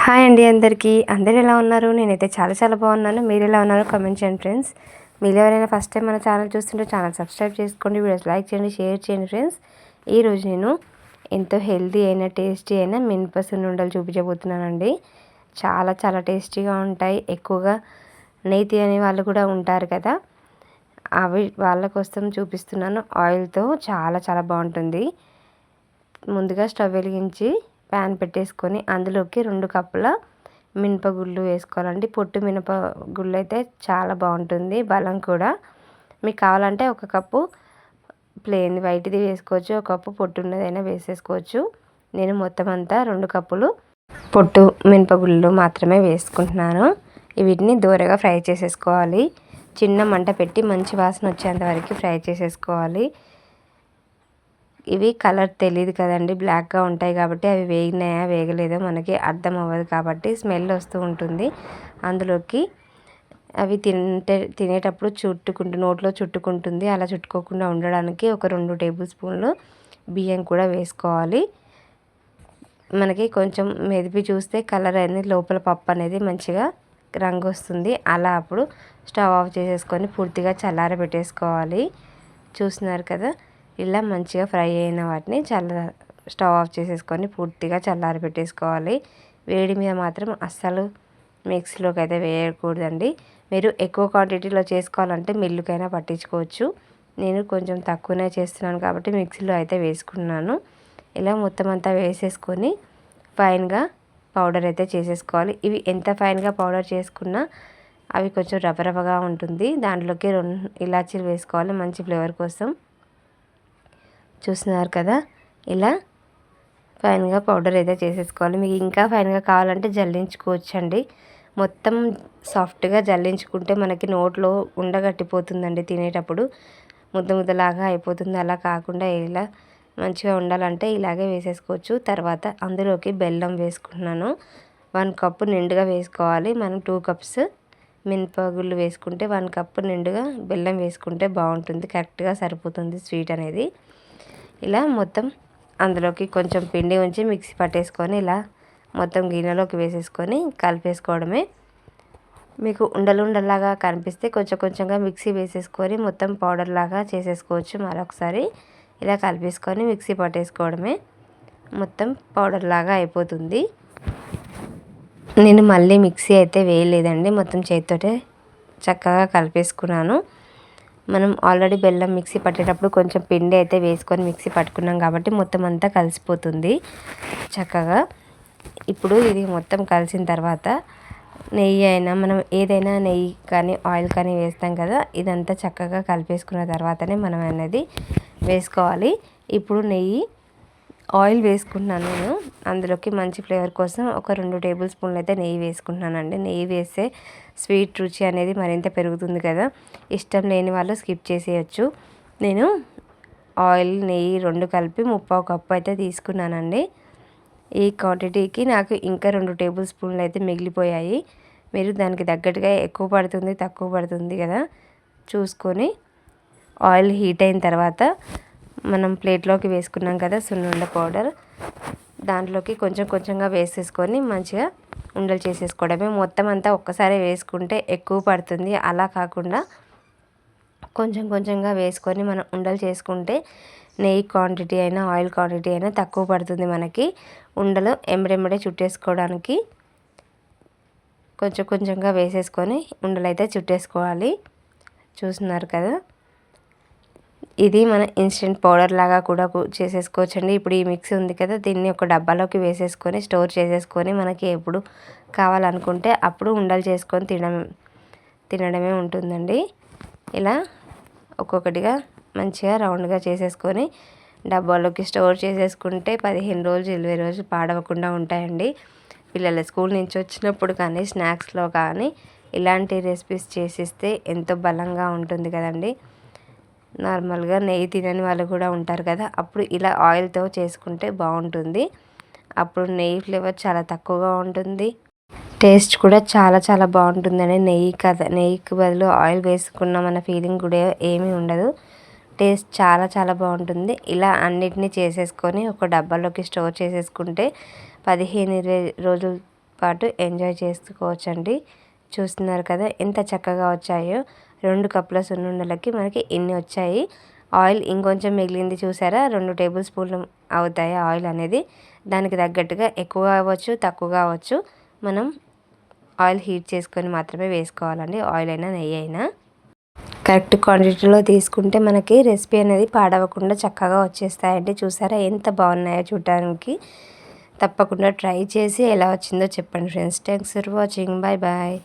Hi అండి అందరికీ. అందరూ ఎలా ఉన్నారు? నేనైతే చాలా బాగున్నాను. మీరు ఎలా ఉన్నారో కామెంట్ చేయండి ఫ్రెండ్స్. మీరు ఎవరైనా ఫస్ట్ టైం మన ఛానల్ చూస్తుంటే ఛానల్ సబ్స్క్రైబ్ చేసుకోండి, వీడియోస్ లైక్ చేయండి, షేర్ చేయండి ఫ్రెండ్స్. ఈరోజు నేను ఎంతో హెల్తీ అయిన టేస్టీ అయిన మినప సున్నుండలు చూపించబోతున్నానండి. చాలా టేస్టీగా ఉంటాయి. ఎక్కువగా నెయ్యి తినే వాళ్ళు కూడా ఉంటారు కదా, అవి వాళ్ళ కోసం చూపిస్తున్నాను. ఆయిల్తో చాలా బాగుంటుంది. ముందుగా స్టవ్ వెలిగించి ప్యాన్ పెట్టేసుకొని అందులోకి 2 కప్పుల మినపగుళ్ళు వేసుకోవాలండి. పొట్టు మినపగుళ్ళు అయితే చాలా బాగుంటుంది, బలం కూడా. మీకు కావాలంటే 1 కప్పు ప్లెయిన్ వైట్ది వేసుకోవచ్చు, 1 కప్పు పొట్టు ఉన్నదైనా వేసేసుకోవచ్చు. నేను మొత్తం అంతా 2 కప్పులు పొట్టు మినపగుళ్ళు మాత్రమే వేసుకుంటున్నాను. వీటిని దూరగా ఫ్రై చేసేసుకోవాలి. చిన్న మంట పెట్టి మంచి వాసన వచ్చేంత వరకు ఫ్రై చేసేసుకోవాలి. ఇవి కలర్ తెలియదు కదండి, బ్లాక్గా ఉంటాయి కాబట్టి అవి వేగినాయా వేగలేదో మనకి అర్థం అవ్వదు, కాబట్టి స్మెల్ వస్తూ ఉంటుంది. అందులోకి అవి తినేటప్పుడు నోట్లో చుట్టుకుంటుంది. అలా చుట్టుకోకుండా ఉండడానికి ఒక 2 టేబుల్ స్పూన్లు బియ్యం కూడా వేసుకోవాలి. మనకి కొంచెం మెదిపి చూస్తే కలర్ అనేది లోపల పప్పు అనేది మంచిగా రంగు వస్తుంది. అలా అప్పుడు స్టవ్ ఆఫ్ చేసేసుకొని పూర్తిగా చల్లారబెట్టేసుకోవాలి. చూస్తున్నారు కదా, ఇలా మంచిగా ఫ్రై అయిన వాటిని స్టవ్ ఆఫ్ చేసేసుకొని పూర్తిగా చల్లారబెట్టేసుకోవాలి. వేడి మీద మాత్రం అస్సలు మిక్సీలోకి అయితే వేయకూడదండి. మీరు ఎక్కువ క్వాంటిటీలో చేసుకోవాలంటే మిల్లుకైనా పట్టించుకోవచ్చు. నేను కొంచెం తక్కువనే చేస్తున్నాను కాబట్టి మిక్సీలో అయితే వేసుకున్నాను. ఇలా మొత్తం అంతా వేసేసుకొని ఫైన్గా పౌడర్ అయితే చేసేసుకోవాలి. ఇవి ఎంత ఫైన్గా పౌడర్ చేసుకున్నా అవి కొంచెం రవ్వగా ఉంటుంది. దాంట్లోకి 2 ఇలాచీలు వేసుకోవాలి మంచి ఫ్లేవర్ కోసం. చూస్తున్నారు కదా, ఇలా ఫైన్గా పౌడర్ అయితే చేసేసుకోవాలి. మీకు ఇంకా ఫైన్గా కావాలంటే జల్లించుకోవచ్చండి. మొత్తం సాఫ్ట్గా జల్లించుకుంటే మనకి నోట్లో ఉండగట్టిపోతుందండి, తినేటప్పుడు ముద్దలాగా అయిపోతుంది. అలా కాకుండా ఇలా మంచిగా ఉండాలంటే ఇలాగే వేసేసుకోవచ్చు. తర్వాత అందులోకి బెల్లం వేసుకుంటున్నాను. 1 కప్పు నిండుగా వేసుకోవాలి. మనం 2 కప్స్ మినపగుళ్ళు వేసుకుంటే 1 కప్పు నిండుగా బెల్లం వేసుకుంటే బాగుంటుంది, కరెక్ట్గా సరిపోతుంది స్వీట్ అనేది. ఇలా మొత్తం అందులోకి కొంచెం పిండి ఉంచి మిక్సీ పట్టేసుకొని ఇలా మొత్తం గిన్నెలోకి వేసేసుకొని కలిపేసుకోవడమే. మీకు ఉండలాగా కనిపిస్తే కొంచెంగా మిక్సీ వేసేసుకొని మొత్తం పౌడర్ లాగా చేసేసుకోవచ్చు. మరొకసారి ఇలా కలిపేసుకొని మిక్సీ పట్టేసుకోవడమే, మొత్తం పౌడర్ లాగా అయిపోతుంది. నేను మళ్ళీ మిక్సీ అయితే వేయలేదండి, మొత్తం చేతితోటే చక్కగా కలిపేసుకున్నాను. మనం ఆల్రెడీ బెల్లం మిక్సీ పట్టేటప్పుడు కొంచెం పిండి అయితే వేసుకొని మిక్సీ పట్టుకున్నాం కాబట్టి మొత్తం అంతా కలిసిపోతుంది చక్కగా. ఇప్పుడు ఇది మొత్తం కలిసిన తర్వాత నెయ్యి అయినా, మనం ఏదైనా నెయ్యి కానీ ఆయిల్ కానీ వేస్తాం కదా, ఇదంతా చక్కగా కలిపేసుకున్న తర్వాతనే మనం అనేది వేసుకోవాలి. ఇప్పుడు ఆయిల్ వేసుకుంటున్నాను నేను. అందులోకి మంచి ఫ్లేవర్ కోసం ఒక 2 టేబుల్ స్పూన్లు అయితే నెయ్యి వేసుకుంటున్నానండి. నెయ్యి వేస్తే స్వీట్ రుచి అనేది మరింత పెరుగుతుంది కదా. ఇష్టం లేని వాళ్ళు స్కిప్ చేసేయచ్చు. నేను ఆయిల్ నెయ్యి 2 కలిపి 3/4 కప్పు అయితే తీసుకున్నానండి. ఈ క్వాంటిటీకి నాకు ఇంకా 2 టేబుల్ స్పూన్లు అయితే మిగిలిపోయాయి. మీరు దానికి తగ్గట్టుగా ఎక్కువ పడుతుంది తక్కువ పడుతుంది కదా చూసుకొని, ఆయిల్ హీట్ అయిన తర్వాత మనం ప్లేట్లోకి వేసుకున్నాం కదా సున్నుండ పౌడర్, దాంట్లోకి కొంచెంగా వేసేసుకొని మంచిగా ఉండలు చేసేసుకోవడమే. మొత్తం అంతా ఒక్కసారి వేసుకుంటే ఎక్కువ పడుతుంది. అలా కాకుండా కొంచెంగా వేసుకొని మనం ఉండలు చేసుకుంటే నెయ్యి క్వాంటిటీ అయినా ఆయిల్ క్వాంటిటీ అయినా తక్కువ పడుతుంది మనకి. ఉండలు ఎంబడెంబడే చుట్టేసుకోవడానికి కొంచెంగా వేసేసుకొని ఉండలు అయితే చుట్టేసుకోవాలి. చూస్తున్నారు కదా, ఇది మన ఇన్స్టెంట్ పౌడర్ లాగా కూడా చేసేసుకోవచ్చండి. ఇప్పుడు ఈ మిక్సీ ఉంది కదా, దీన్ని ఒక డబ్బాలోకి వేసేసుకొని స్టోర్ చేసేసుకొని మనకి ఎప్పుడు కావాలనుకుంటే అప్పుడు ఉండలు చేసుకొని తినడమే ఉంటుందండి. ఇలా ఒక్కొక్కటిగా మంచిగా రౌండ్గా చేసేసుకొని డబ్బాలోకి స్టోర్ చేసేసుకుంటే 15 రోజులు 20 రోజులు పాడవకుండా ఉంటాయండి. పిల్లలు స్కూల్ నుంచి వచ్చినప్పుడు కానీ స్నాక్స్లో కానీ ఇలాంటి రెసిపీస్ చేసిస్తే ఎంతో బలంగా ఉంటుంది కదండి. నార్మల్గా నెయ్యి తినని వాళ్ళు కూడా ఉంటారు కదా, అప్పుడు ఇలా ఆయిల్తో చేసుకుంటే బాగుంటుంది. అప్పుడు నెయ్యి ఫ్లేవర్ చాలా తక్కువగా ఉంటుంది, టేస్ట్ కూడా చాలా బాగుంటుందండి. నెయ్యికి బదులు ఆయిల్ వేసుకున్నామన్న ఫీలింగ్ కూడా ఏమీ ఉండదు. టేస్ట్ చాలా బాగుంటుంది. ఇలా అన్నిటినీ చేసేసుకొని ఒక డబ్బాలోకి స్టోర్ చేసేసుకుంటే 15-20 రోజుల పాటు ఎంజాయ్ చేసుకోవచ్చండి. చూస్తున్నారు కదా ఎంత చక్కగా వచ్చాయో. 2 కప్పుల సున్నుండలకి మనకి ఇన్ని వచ్చాయి. ఆయిల్ ఇంకొంచెం మిగిలింది చూసారా, 2 టేబుల్ స్పూన్లు అవుతాయి ఆయిల్ అనేది. దానికి తగ్గట్టుగా ఎక్కువ అవ్వచ్చు, తక్కువగా అవ్వచ్చు. మనం ఆయిల్ హీట్ చేసుకొని మాత్రమే వేసుకోవాలండి, ఆయిల్ అయినా నెయ్యి అయినా. కరెక్ట్ క్వాంటిటీలో తీసుకుంటే మనకి రెసిపీ అనేది పాడవకుండా చక్కగా వచ్చేస్తాయండి. చూసారా ఎంత బాగున్నాయో చూడటానికి. తప్పకుండా ట్రై చేసి ఎలా వచ్చిందో చెప్పండి friends. Thanks for watching. Bye bye.